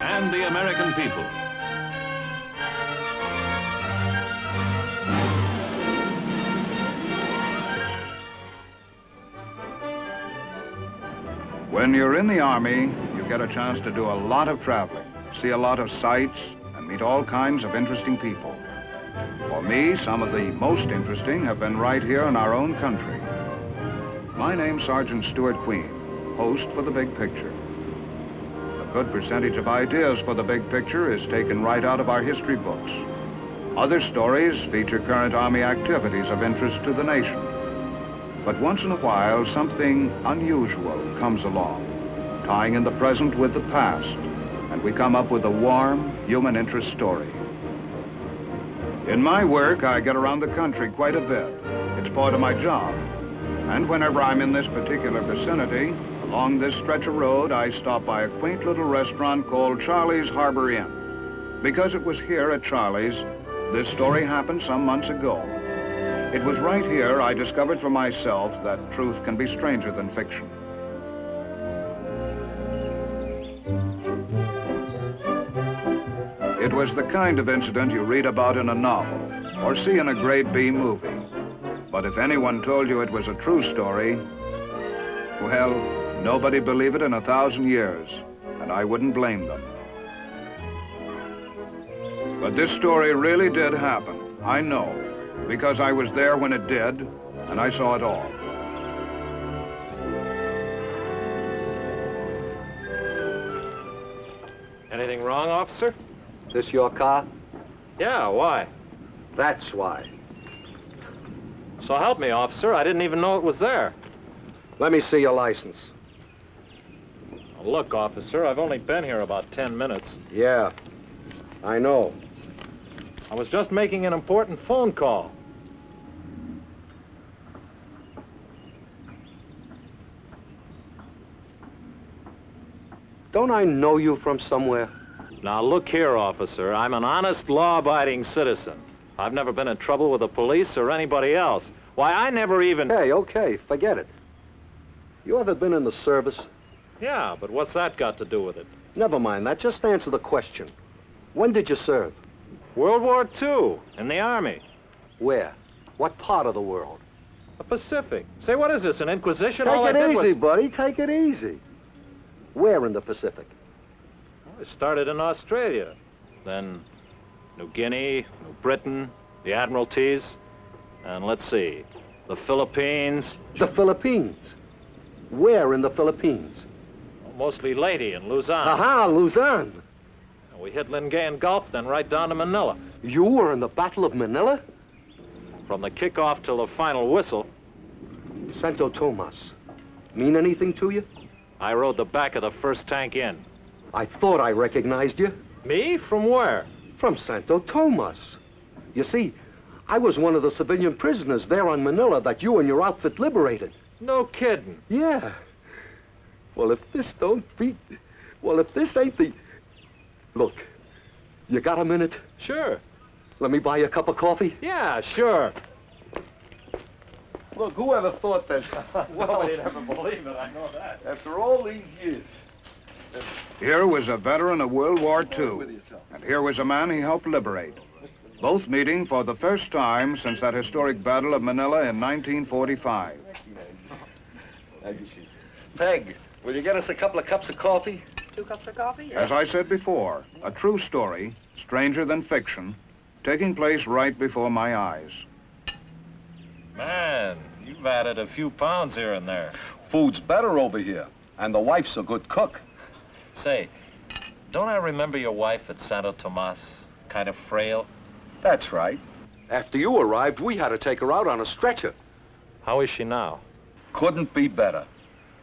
and the American people. When you're in the Army, you get a chance to do a lot of traveling, see a lot of sights, and meet all kinds of interesting people. For me, some of the most interesting have been right here in our own country. My name's Sergeant Stuart Queen, host for The Big Picture. A good percentage of ideas for The Big Picture is taken right out of our history books. Other stories feature current Army activities of interest to the nation. But once in a while, something unusual comes along, tying in the present with the past, and we come up with a warm, human interest story. In my work, I get around the country quite a bit. It's part of my job. And whenever I'm in this particular vicinity, along this stretch of road, I stop by a quaint little restaurant called Charlie's Harbor Inn. Because it was here at Charlie's, this story happened some months ago. It was right here I discovered for myself that truth can be stranger than fiction. It was the kind of incident you read about in a novel or see in a grade B movie. But if anyone told you it was a true story, well, nobody'd believe it in 1,000 years, and I wouldn't blame them. But this story really did happen, I know, because I was there when it did, and I saw it all. Anything wrong, officer? This your car? Yeah, why? That's why. So help me, officer. I didn't even know it was there. Let me see your license. Well, look, officer, I've only been here about 10 minutes. Yeah, I know. I was just making an important phone call. Don't I know you from somewhere? Now, look here, officer. I'm an honest, law-abiding citizen. I've never been in trouble with the police or anybody else. Why, I never even... Hey, okay, forget it. You ever been in the service? Yeah, but what's that got to do with it? Never mind that. Just answer the question. When did you serve? World War II, in the Army. Where? What part of the world? The Pacific. Say, what is this, an Inquisition? Take it easy, buddy. Take it easy. Where in the Pacific? I started in Australia, then New Guinea, New Britain, the Admiralties, and let's see, the Philippines. The Philippines? Where in the Philippines? Mostly Leyte and Luzon. Aha, Luzon. We hit Lingayen Gulf, then right down to Manila. You were in the Battle of Manila? From the kickoff till the final whistle. Santo Tomas. Mean anything to you? I rode the back of the first tank in. I thought I recognized you. Me? From where? From Santo Tomas. You see, I was one of the civilian prisoners there on Manila that you and your outfit liberated. No kidding. Yeah. Well, if this ain't the... Look, you got a minute? Sure. Let me buy you a cup of coffee? Yeah, sure. Look, whoever thought that... Nobody'd ever believe it, I know that. After all these years... Here was a veteran of World War II, and here was a man he helped liberate. Both meeting for the first time since that historic Battle of Manila in 1945. Peg, will you get us a couple of cups of coffee? 2 cups of coffee? As I said before, a true story, stranger than fiction, taking place right before my eyes. Man, you've added a few pounds here and there. Food's better over here, and the wife's a good cook. Say, don't I remember your wife at Santo Tomas? Kind of frail? That's right. After you arrived, we had to take her out on a stretcher. How is she now? Couldn't be better.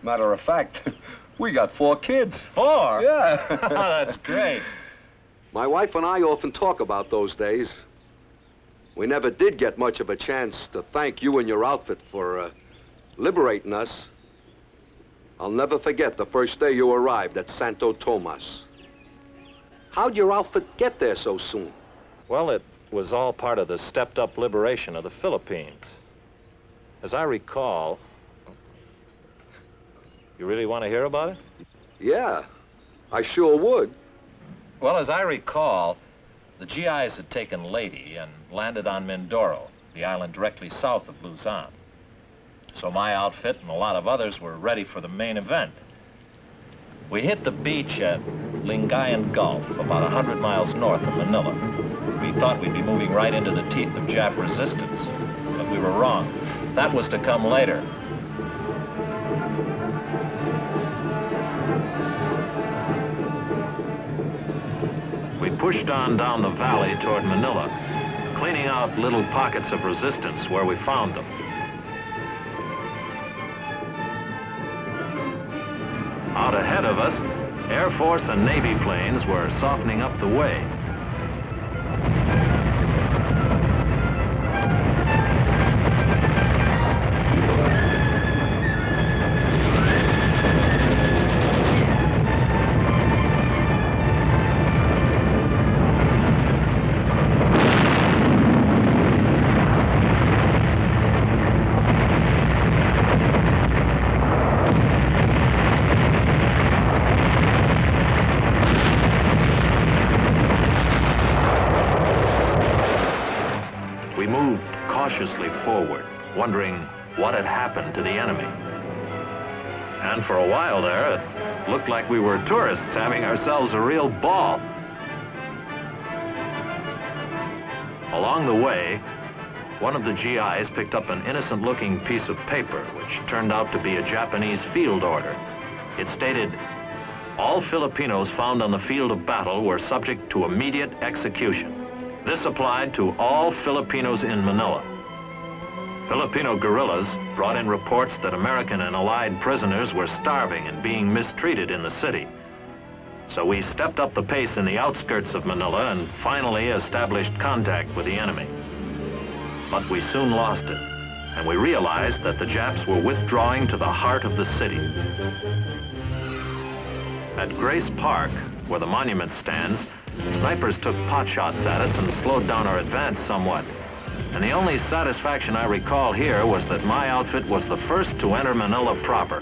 Matter of fact, we got 4 kids. 4? Yeah. That's great. My wife and I often talk about those days. We never did get much of a chance to thank you and your outfit for liberating us. I'll never forget the first day you arrived at Santo Tomas. How'd your outfit get there so soon? Well, it was all part of the stepped-up liberation of the Philippines. As I recall... You really want to hear about it? Yeah, I sure would. Well, as I recall, the GIs had taken Leyte and landed on Mindoro, the island directly south of Luzon. So my outfit and a lot of others were ready for the main event. We hit the beach at Lingayen Gulf, about 100 miles north of Manila. We thought we'd be moving right into the teeth of Jap resistance, but we were wrong. That was to come later. We pushed on down the valley toward Manila, cleaning out little pockets of resistance where we found them. Out ahead of us, Air Force and Navy planes were softening up the way. Cautiously forward, wondering what had happened to the enemy. And for a while there, it looked like we were tourists having ourselves a real ball. Along the way, one of the GIs picked up an innocent-looking piece of paper, which turned out to be a Japanese field order. It stated, "All Filipinos found on the field of battle were subject to immediate execution." This applied to all Filipinos in Manila. Filipino guerrillas brought in reports that American and Allied prisoners were starving and being mistreated in the city. So we stepped up the pace in the outskirts of Manila and finally established contact with the enemy. But we soon lost it, and we realized that the Japs were withdrawing to the heart of the city. At Grace Park, where the monument stands, snipers took pot shots at us and slowed down our advance somewhat. And the only satisfaction I recall here was that my outfit was the first to enter Manila proper.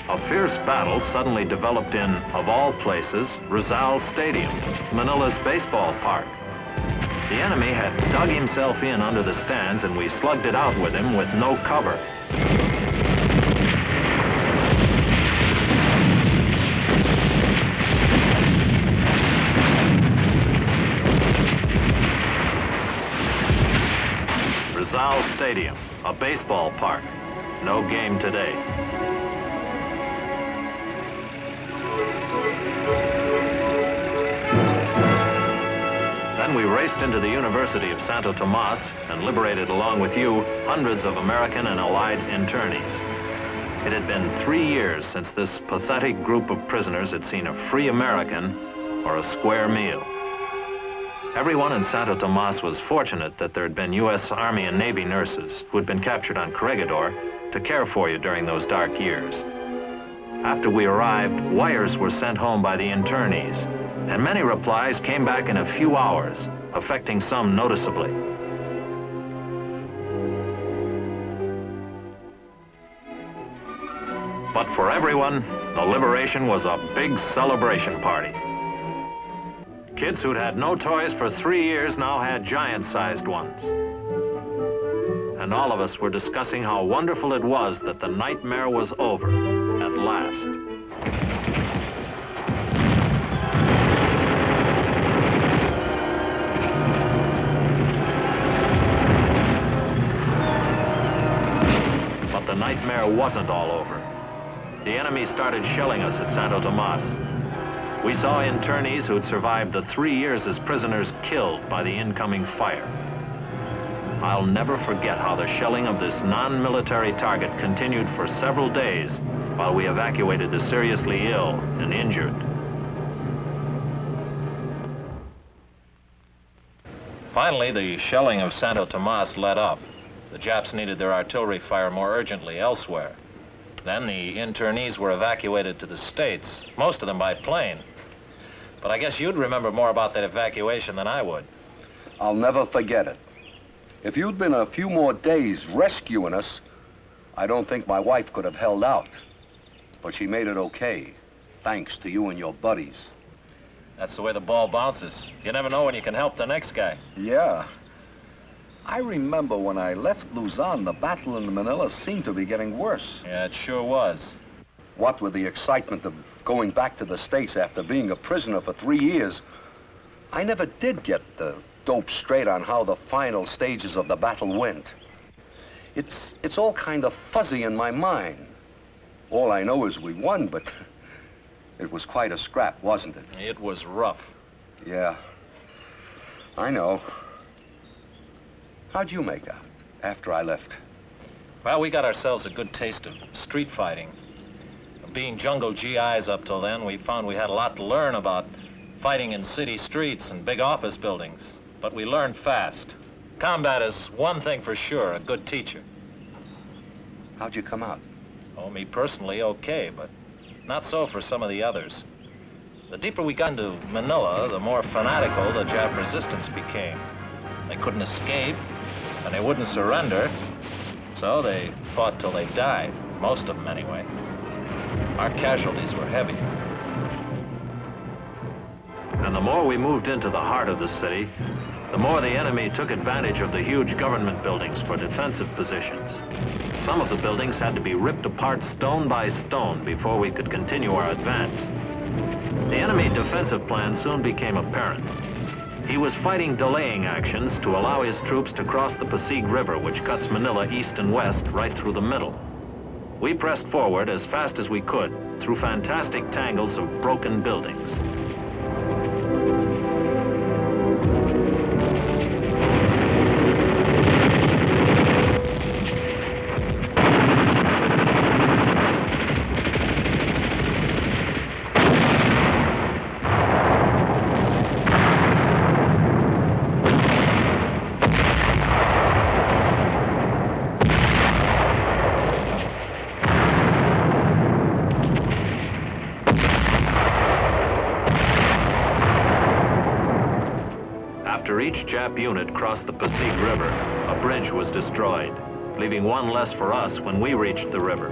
A fierce battle suddenly developed in, of all places, Rizal Stadium, Manila's baseball park. The enemy had dug himself in under the stands, and we slugged it out with him with no cover. Rizal Stadium, a baseball park. No game today. Then we raced into the University of Santo Tomas and liberated, along with you, hundreds of American and Allied internees. It had been 3 years since this pathetic group of prisoners had seen a free American or a square meal. Everyone in Santo Tomas was fortunate that there had been U.S. Army and Navy nurses who had been captured on Corregidor to care for you during those dark years. After we arrived, wires were sent home by the internees, and many replies came back in a few hours, affecting some noticeably. But for everyone, the liberation was a big celebration party. Kids who'd had no toys for 3 years now had giant-sized ones. And all of us were discussing how wonderful it was that the nightmare was over, at last. The nightmare wasn't all over. The enemy started shelling us at Santo Tomas. We saw internees who'd survived the 3 years as prisoners killed by the incoming fire. I'll never forget how the shelling of this non-military target continued for several days while we evacuated the seriously ill and injured. Finally, the shelling of Santo Tomas let up. The Japs needed their artillery fire more urgently elsewhere. Then the internees were evacuated to the States, most of them by plane. But I guess you'd remember more about that evacuation than I would. I'll never forget it. If you'd been a few more days rescuing us, I don't think my wife could have held out. But she made it okay, thanks to you and your buddies. That's the way the ball bounces. You never know when you can help the next guy. Yeah. I remember when I left Luzon, the battle in Manila seemed to be getting worse. Yeah, it sure was. What with the excitement of going back to the States after being a prisoner for 3 years, I never did get the dope straight on how the final stages of the battle went. It's all kind of fuzzy in my mind. All I know is we won, but it was quite a scrap, wasn't it? It was rough. Yeah, I know. How'd you make out after I left? Well, we got ourselves a good taste of street fighting. Being jungle GIs up till then, we found we had a lot to learn about fighting in city streets and big office buildings. But we learned fast. Combat is one thing for sure, a good teacher. How'd you come out? Oh, me personally, okay, but not so for some of the others. The deeper we got into Manila, the more fanatical the Jap resistance became. They couldn't escape, and they wouldn't surrender, so they fought till they died, most of them anyway. Our casualties were heavy. And the more we moved into the heart of the city, the more the enemy took advantage of the huge government buildings for defensive positions. Some of the buildings had to be ripped apart stone by stone before we could continue our advance. The enemy defensive plan soon became apparent. He was fighting delaying actions to allow his troops to cross the Pasig River, which cuts Manila east and west right through the middle. We pressed forward as fast as we could through fantastic tangles of broken buildings. After each Jap unit crossed the Pasig River, a bridge was destroyed, leaving one less for us when we reached the river.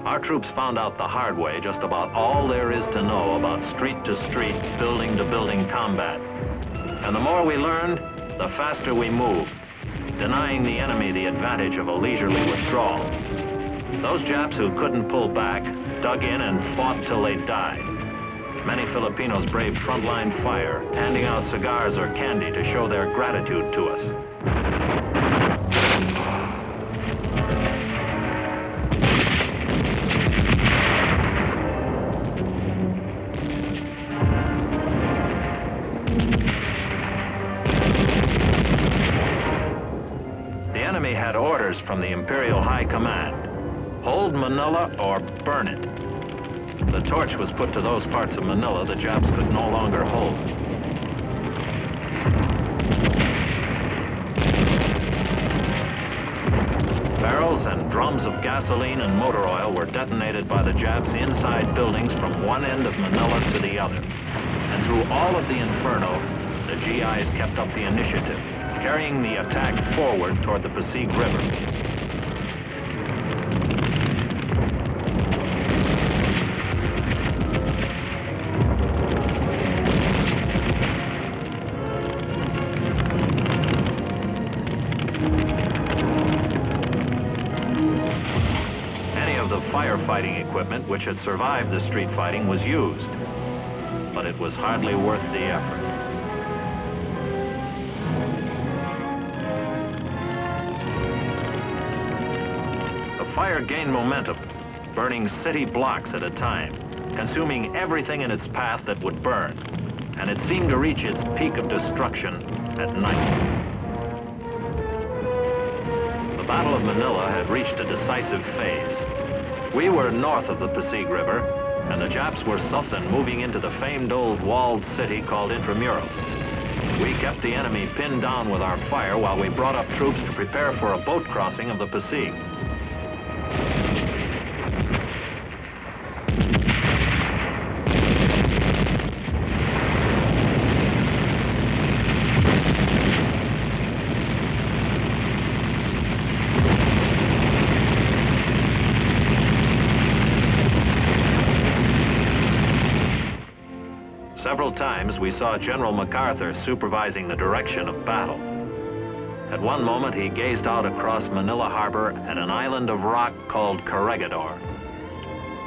Our troops found out the hard way just about all there is to know about street-to-street, building-to-building combat. And the more we learned, the faster we moved, denying the enemy the advantage of a leisurely withdrawal. Those Japs who couldn't pull back dug in and fought till they died. Many Filipinos braved frontline fire, handing out cigars or candy to show their gratitude to us. The enemy had orders from the Imperial High Command: hold Manila or burn it. The torch was put to those parts of Manila the Japs could no longer hold. Barrels and drums of gasoline and motor oil were detonated by the Japs inside buildings from one end of Manila to the other. And through all of the inferno, the GIs kept up the initiative, carrying the attack forward toward the Pasig River. Firefighting equipment which had survived the street fighting was used, but it was hardly worth the effort. The fire gained momentum, burning city blocks at a time, consuming everything in its path that would burn, and it seemed to reach its peak of destruction at night. The Battle of Manila had reached a decisive phase. We were north of the Pasig River, and the Japs were south and moving into the famed old walled city called Intramuros. We kept the enemy pinned down with our fire while we brought up troops to prepare for a boat crossing of the Pasig. Several times we saw General MacArthur supervising the direction of battle. At one moment, he gazed out across Manila Harbor at an island of rock called Corregidor.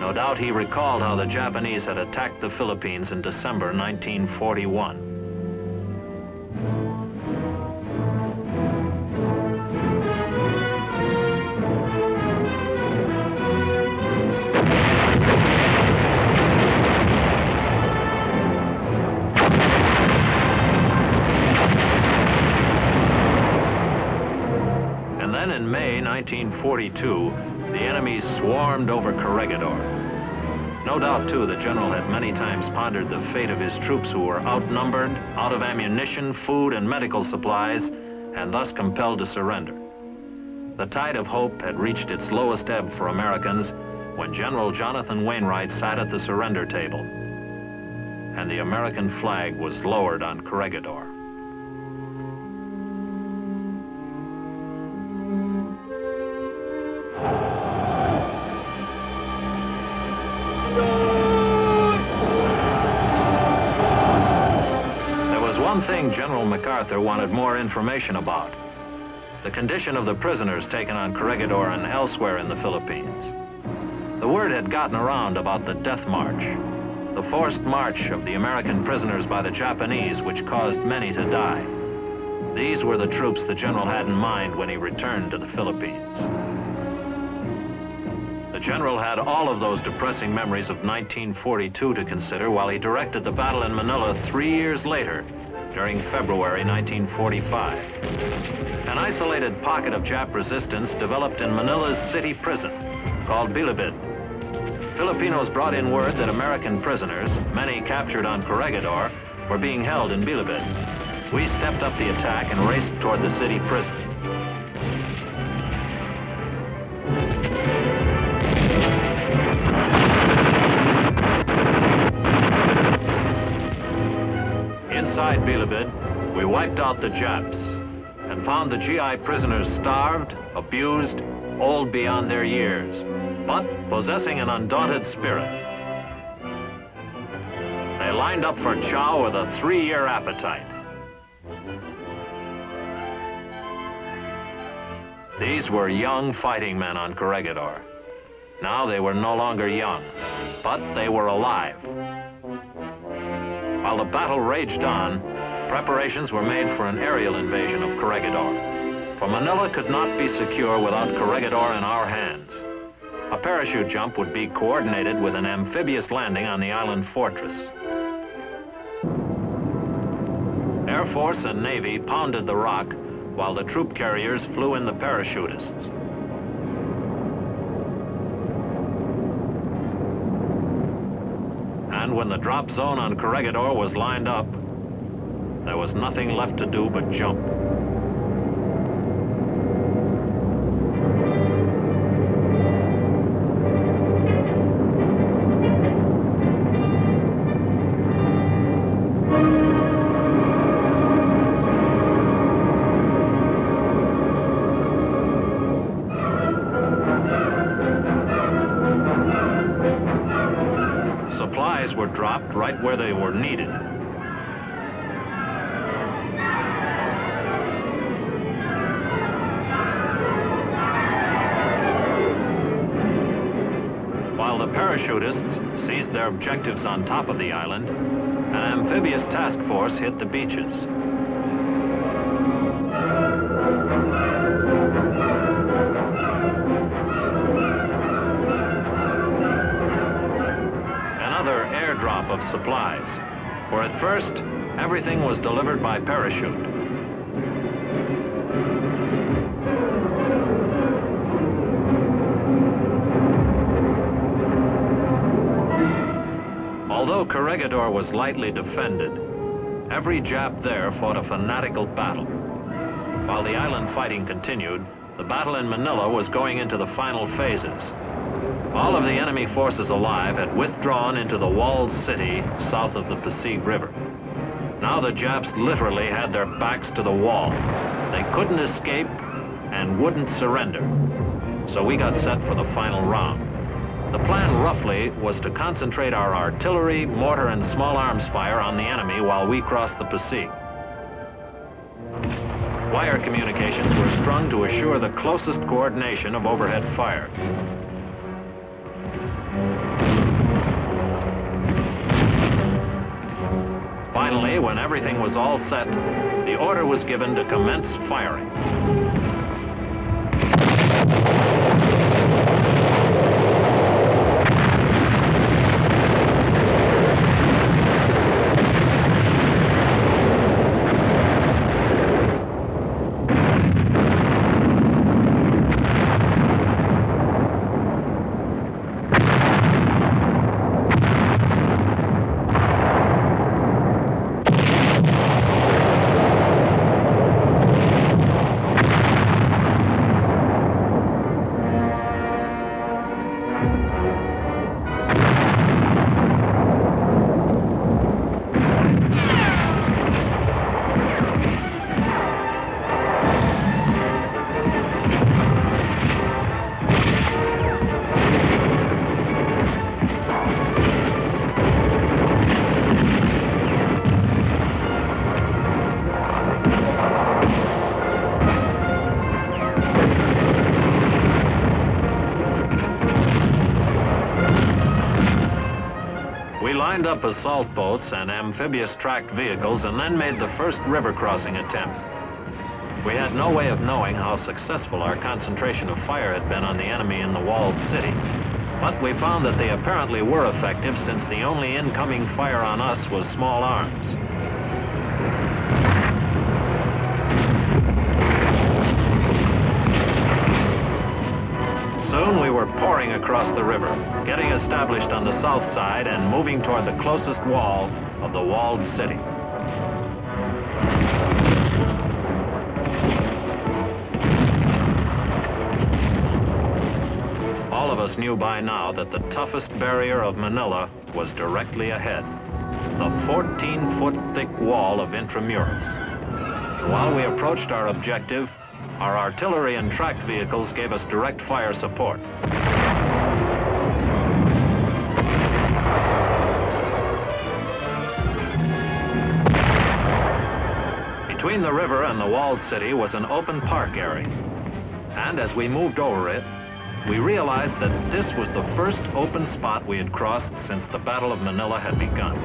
No doubt he recalled how the Japanese had attacked the Philippines in December 1941. And then in May 1942, the enemy swarmed over Corregidor. No doubt, too, the general had many times pondered the fate of his troops who were outnumbered, out of ammunition, food, and medical supplies, and thus compelled to surrender. The tide of hope had reached its lowest ebb for Americans when General Jonathan Wainwright sat at the surrender table, and the American flag was lowered on Corregidor. One thing General MacArthur wanted more information about: the condition of the prisoners taken on Corregidor and elsewhere in the Philippines. The word had gotten around about the death march, the forced march of the American prisoners by the Japanese, which caused many to die. These were the troops the general had in mind when he returned to the Philippines. The general had all of those depressing memories of 1942 to consider while he directed the battle in Manila 3 years later, during February 1945. An isolated pocket of Jap resistance developed in Manila's city prison, called Bilibid. Filipinos brought in word that American prisoners, many captured on Corregidor, were being held in Bilibid. We stepped up the attack and raced toward the city prison. Inside Bilibid, we wiped out the Japs and found the GI prisoners starved, abused, old beyond their years, but possessing an undaunted spirit. They lined up for chow with a 3-year appetite. These were young fighting men on Corregidor. Now they were no longer young, but they were alive. While the battle raged on, preparations were made for an aerial invasion of Corregidor. For Manila could not be secure without Corregidor in our hands. A parachute jump would be coordinated with an amphibious landing on the island fortress. Air Force and Navy pounded the rock while the troop carriers flew in the parachutists. And when the drop zone on Corregidor was lined up, there was nothing left to do but jump. Supplies were dropped right where they were needed. While the parachutists seized their objectives on top of the island, an amphibious task force hit the beaches. Another airdrop of supplies, for at first, everything was delivered by parachute. Although Corregidor was lightly defended, every Jap there fought a fanatical battle. While the island fighting continued, the battle in Manila was going into the final phases. All of the enemy forces alive had withdrawn into the walled city south of the Pasig River. Now the Japs literally had their backs to the wall. They couldn't escape and wouldn't surrender. So we got set for the final round. The plan, roughly, was to concentrate our artillery, mortar, and small arms fire on the enemy while we crossed the Passy. Wire communications were strung to assure the closest coordination of overhead fire. Finally, when everything was all set, the order was given to commence firing. Lined up assault boats and amphibious tracked vehicles and then made the first river crossing attempt. We had no way of knowing how successful our concentration of fire had been on the enemy in the walled city. But we found that they apparently were effective, since the only incoming fire on us was small arms. Soon we were pouring across the river, getting established on the south side and moving toward the closest wall of the walled city. All of us knew by now that the toughest barrier of Manila was directly ahead, the 14-foot thick wall of Intramuros. While we approached our objective, our artillery and tracked vehicles gave us direct fire support. Between the river and the walled city was an open park area. And as we moved over it, we realized that this was the first open spot we had crossed since the Battle of Manila had begun.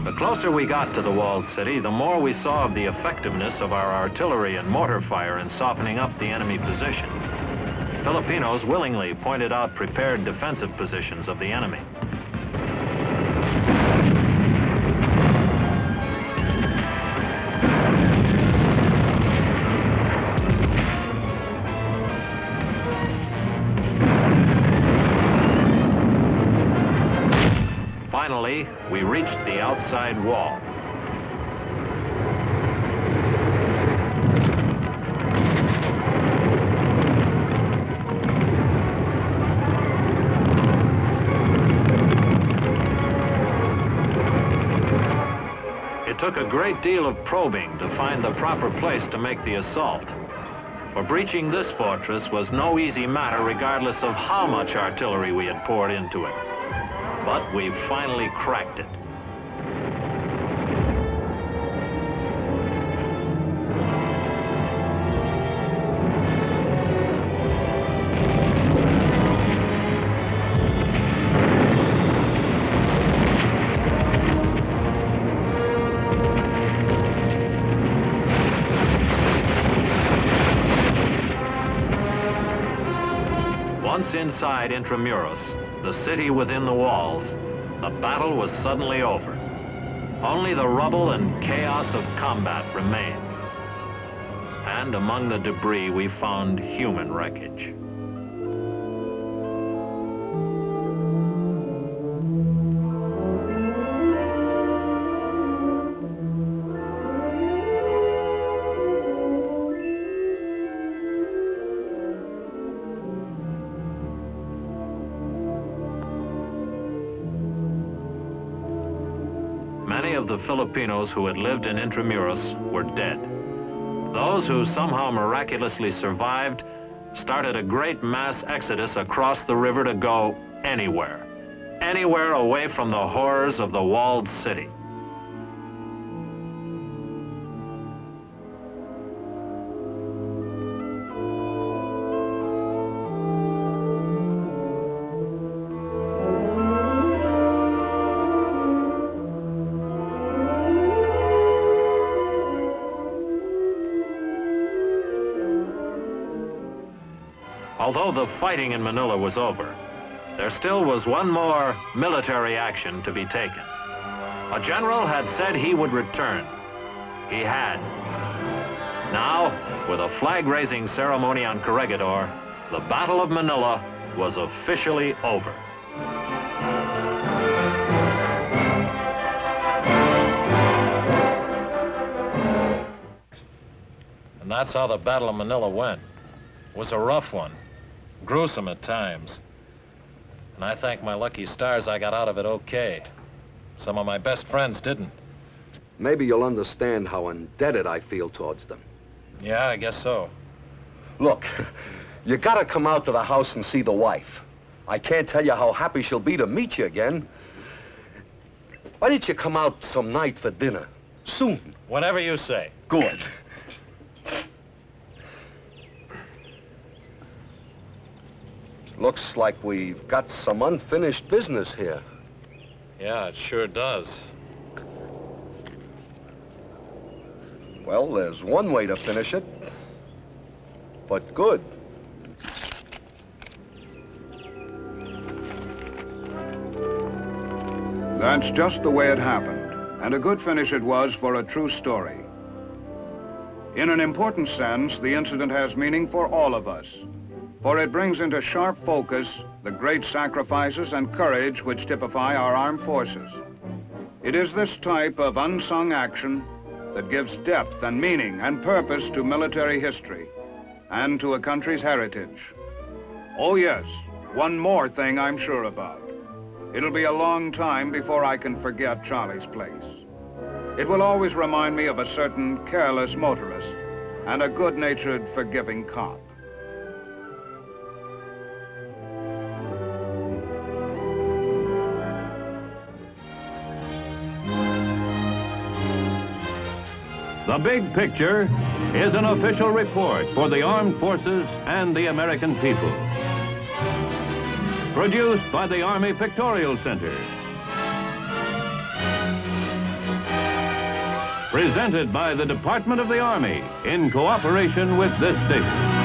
The closer we got to the walled city, the more we saw of the effectiveness of our artillery and mortar fire in softening up the enemy positions. Filipinos willingly pointed out prepared defensive positions of the enemy. Finally, we reached the outside wall. It took a great deal of probing to find the proper place to make the assault. For breaching this fortress was no easy matter, regardless of how much artillery we had poured into it. But we finally cracked it. Once inside Intramuros, the city within the walls, the battle was suddenly over. Only the rubble and chaos of combat remained. And among the debris, we found human wreckage. many of the Filipinos who had lived in Intramuros were dead. Those who somehow miraculously survived started a great mass exodus across the river to go anywhere. Anywhere away from the horrors of the walled city. Although the fighting in Manila was over, there still was one more military action to be taken. A general had said he would return. He had. Now, with a flag-raising ceremony on Corregidor, the Battle of Manila was officially over. And that's how the Battle of Manila went. It was a rough one, gruesome at times. And I thank my lucky stars I got out of it okay. Some of my best friends didn't. Maybe you'll understand how indebted I feel towards them. Yeah, I guess so. Look, you gotta come out to the house and see the wife. I can't tell you how happy she'll be to meet you again. Why don't you come out some night for dinner? Soon. Whatever you say. Good. Looks like we've got some unfinished business here. Yeah, it sure does. Well, there's one way to finish it, but good. That's just the way it happened, and a good finish it was for a true story. In an important sense, the incident has meaning for all of us, for it brings into sharp focus the great sacrifices and courage which typify our armed forces. It is this type of unsung action that gives depth and meaning and purpose to military history and to a country's heritage. Oh yes, one more thing I'm sure about. It'll be a long time before I can forget Charlie's Place. It will always remind me of a certain careless motorist and a good-natured, forgiving cop. The Big Picture is an official report for the armed forces and the American people. Produced by the Army Pictorial Center. Presented by the Department of the Army in cooperation with this station.